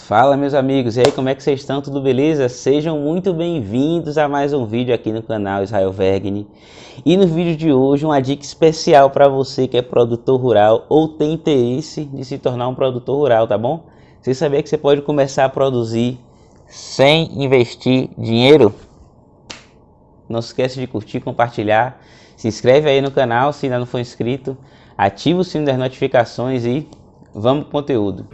Fala meus amigos, e aí como é que vocês estão? Tudo beleza? Sejam muito bem-vindos a mais um vídeo aqui no canal Israel Wegener. E no vídeo de hoje uma dica especial para você que é produtor rural ou tem interesse de se tornar um produtor rural, tá bom? Você sabia que você pode começar a produzir sem investir dinheiro? Não se esqueça de curtir, compartilhar, se inscreve aí no canal se ainda não for inscrito, ativa o sino das notificações e vamos pro conteúdo.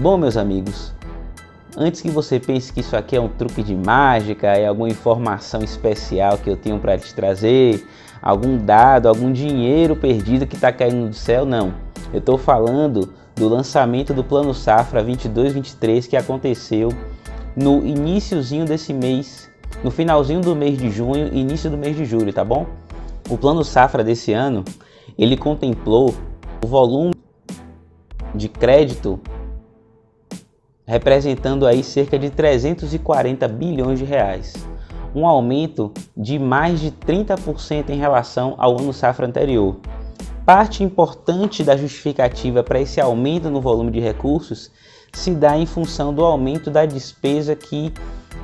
Bom, meus amigos, antes que você pense que isso aqui é um truque de mágica, é alguma informação especial que eu tenho para te trazer, algum dado, algum dinheiro perdido que está caindo do céu, não. Eu estou falando do lançamento do Plano Safra 22-23 que aconteceu no iniciozinho desse mês, no finalzinho do mês de junho e início do mês de julho, tá bom? O Plano Safra desse ano, ele contemplou o volume de crédito representando aí cerca de 340 bilhões de reais, um aumento de mais de 30% em relação ao ano safra anterior. Parte importante da justificativa para esse aumento no volume de recursos se dá em função do aumento da despesa que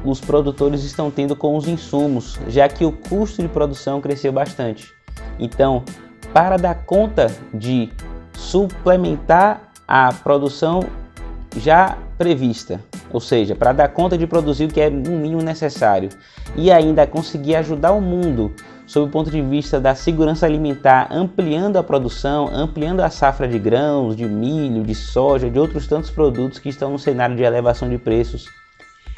os produtores estão tendo com os insumos, já que o custo de produção cresceu bastante. Então, para dar conta de suplementar a produção já prevista, ou seja, para dar conta de produzir o que é no mínimo necessário e ainda conseguir ajudar o mundo sob o ponto de vista da segurança alimentar, ampliando a produção, ampliando a safra de grãos, de milho, de soja, de outros tantos produtos que estão no cenário de elevação de preços,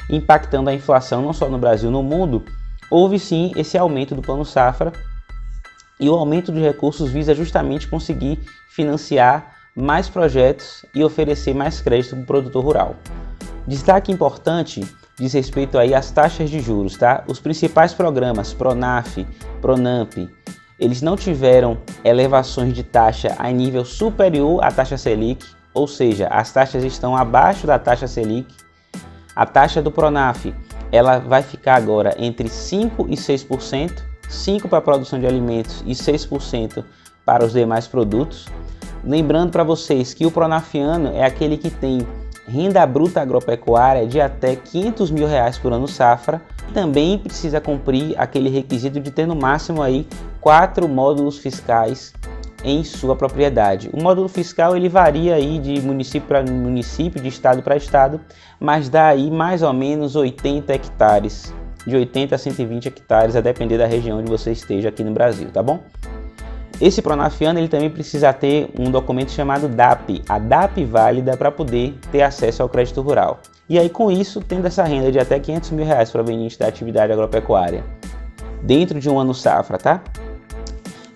impactando a inflação não só no Brasil, no mundo, houve sim esse aumento do Plano Safra, e o aumento de recursos visa justamente conseguir financiar mais projetos e oferecer mais crédito para o produtor rural. Destaque importante diz respeito aí às taxas de juros, tá? Os principais programas Pronaf, Pronamp, eles não tiveram elevações de taxa a nível superior à taxa Selic, ou seja, as taxas estão abaixo da taxa Selic. A taxa do Pronaf, ela vai ficar agora entre 5% e 6%, 5% para a produção de alimentos e 6% para os demais produtos. Lembrando para vocês que o pronafiano é aquele que tem renda bruta agropecuária de até R$500 mil por ano safra. Também precisa cumprir aquele requisito de ter no máximo aí 4 módulos fiscais em sua propriedade. O módulo fiscal ele varia aí de município para município, de estado para estado, mas dá aí mais ou menos 80 hectares, de 80 a 120 hectares, a depender da região onde você esteja aqui no Brasil, tá bom? Esse pronafiano ele também precisa ter um documento chamado DAP, a DAP válida para poder ter acesso ao crédito rural. E aí com isso, tendo essa renda de até R$500 mil proveniente da atividade agropecuária, dentro de um ano safra, tá?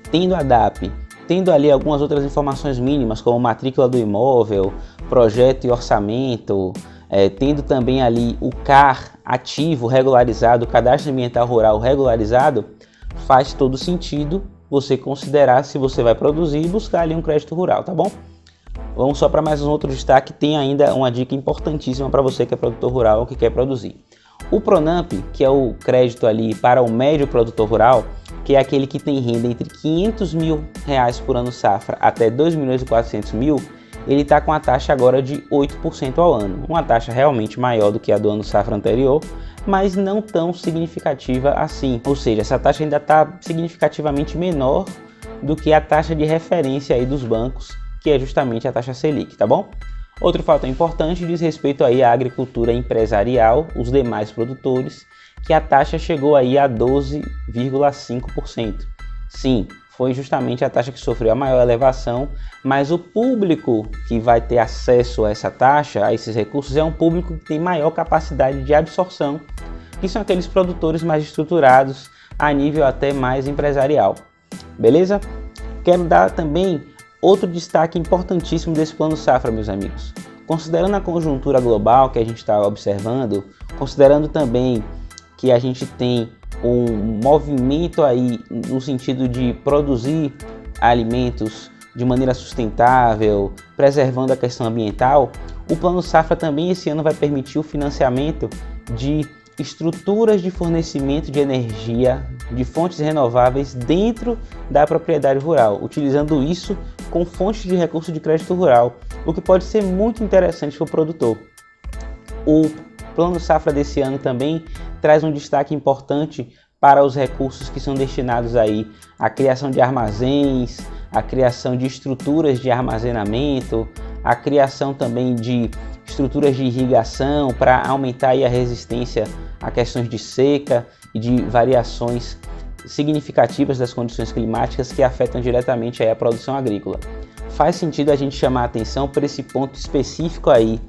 Tendo a DAP, tendo ali algumas outras informações mínimas, como matrícula do imóvel, projeto e orçamento, tendo também ali o CAR ativo regularizado, o cadastro ambiental rural regularizado, faz todo sentido você considerar se você vai produzir e buscar ali um crédito rural, tá bom? Vamos só para mais um outro destaque, tem ainda uma dica importantíssima para você que é produtor rural ou que quer produzir. O Pronamp, que é o crédito ali para o médio produtor rural, que é aquele que tem renda entre R$500 mil por ano safra até R$2.400.000, ele está com a taxa agora de 8% ao ano, uma taxa realmente maior do que a do ano safra anterior, mas não tão significativa assim, ou seja, essa taxa ainda está significativamente menor do que a taxa de referência aí dos bancos, que é justamente a taxa Selic, tá bom? Outro fator importante diz respeito aí à agricultura empresarial, os demais produtores, que a taxa chegou aí a 12,5%. Sim, foi justamente a taxa que sofreu a maior elevação, mas o público que vai ter acesso a essa taxa, a esses recursos, é um público que tem maior capacidade de absorção, que são aqueles produtores mais estruturados a nível até mais empresarial. Beleza? Quero dar também outro destaque importantíssimo desse Plano Safra, meus amigos. Considerando a conjuntura global que a gente está observando, considerando também que a gente tem um movimento aí no sentido de produzir alimentos de maneira sustentável, preservando a questão ambiental, o Plano Safra também esse ano vai permitir o financiamento de estruturas de fornecimento de energia de fontes renováveis dentro da propriedade rural, utilizando isso com fontes de recurso de crédito rural, o que pode ser muito interessante para o produtor. O Plano Safra desse ano também traz um destaque importante para os recursos que são destinados aí à criação de armazéns, à criação de estruturas de armazenamento, à criação também de estruturas de irrigação para aumentar aí a resistência a questões de seca e de variações significativas das condições climáticas que afetam diretamente aí a produção agrícola. Faz sentido a gente chamar a atenção para esse ponto específico aí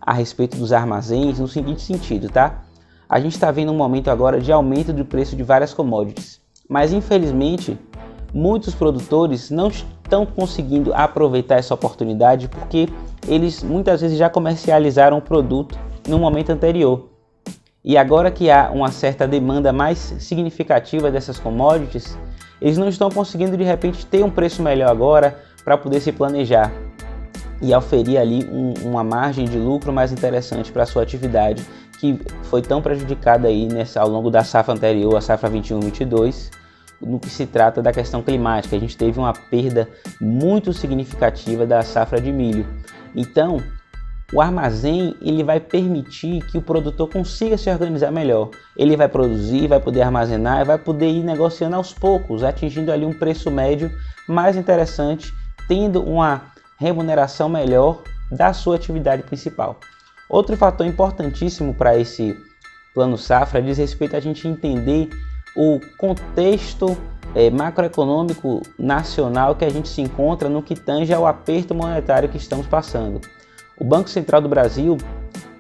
a respeito dos armazéns no seguinte sentido, tá? A gente está vendo um momento agora de aumento do preço de várias commodities, mas infelizmente muitos produtores não estão conseguindo aproveitar essa oportunidade porque eles muitas vezes já comercializaram o produto no momento anterior. E agora que há uma certa demanda mais significativa dessas commodities, eles não estão conseguindo de repente ter um preço melhor agora para poder se planejar e oferir ali uma margem de lucro mais interessante para a sua atividade, que foi tão prejudicada aí ao longo da safra anterior, a safra 21-22, no que se trata da questão climática. A gente teve uma perda muito significativa da safra de milho. Então, o armazém ele vai permitir que o produtor consiga se organizar melhor. Ele vai produzir, vai poder armazenar, vai poder ir negociando aos poucos, atingindo ali um preço médio mais interessante, tendo uma remuneração melhor da sua atividade principal. Outro fator importantíssimo para esse plano safra diz respeito a gente entender o contexto macroeconômico nacional que a gente se encontra no que tange ao aperto monetário que estamos passando. O Banco Central do Brasil,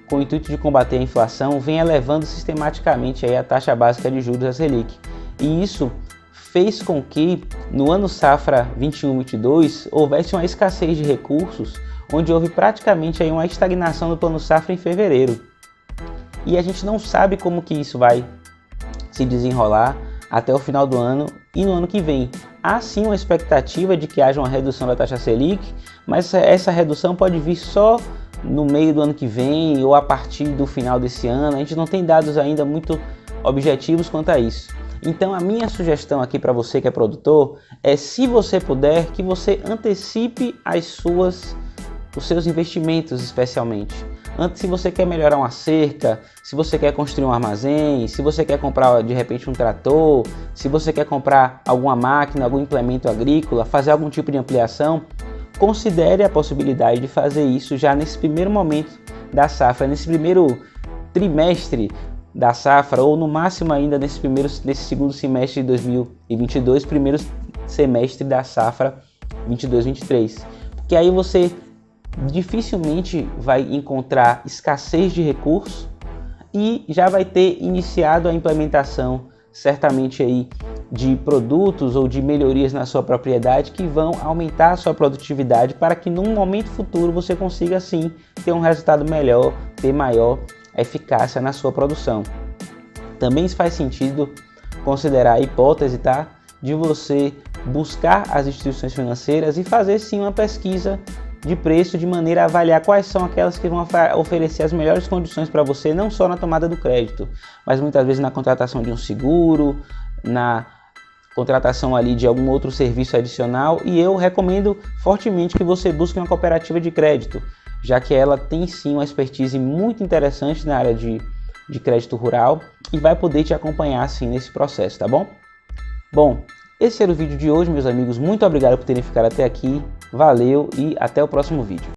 com o intuito de combater a inflação, vem elevando sistematicamente aí a taxa básica de juros, a Selic. E isso fez com que, no ano safra 21-22, houvesse uma escassez de recursos, onde houve praticamente aí uma estagnação do plano safra em fevereiro. E a gente não sabe como que isso vai se desenrolar até o final do ano e no ano que vem. Há sim uma expectativa de que haja uma redução da taxa Selic, mas essa redução pode vir só no meio do ano que vem ou a partir do final desse ano. A gente não tem dados ainda muito objetivos quanto a isso. Então a minha sugestão aqui para você que é produtor é, se você puder, que você antecipe os seus investimentos especialmente. Antes, se você quer melhorar uma cerca, se você quer construir um armazém, se você quer comprar de repente um trator, se você quer comprar alguma máquina, algum implemento agrícola, fazer algum tipo de ampliação, considere a possibilidade de fazer isso já nesse primeiro momento da safra, nesse primeiro trimestre da safra, ou no máximo ainda nesse segundo semestre de 2022, primeiro semestre da safra 22-23. Porque aí você dificilmente vai encontrar escassez de recursos e já vai ter iniciado a implementação certamente aí de produtos ou de melhorias na sua propriedade que vão aumentar a sua produtividade para que num momento futuro você consiga sim ter um resultado melhor, ter maior eficácia na sua produção. Também faz sentido considerar a hipótese, tá, de você buscar as instituições financeiras e fazer sim uma pesquisa de preço de maneira a avaliar quais são aquelas que vão oferecer as melhores condições para você, não só na tomada do crédito, mas muitas vezes na contratação de um seguro, na contratação ali de algum outro serviço adicional. E eu recomendo fortemente que você busque uma cooperativa de crédito, já que ela tem sim uma expertise muito interessante na área de crédito rural e vai poder te acompanhar assim nesse processo, tá bom? Bom, esse era o vídeo de hoje, meus amigos. Muito obrigado por terem ficado até aqui. Valeu e até o próximo vídeo.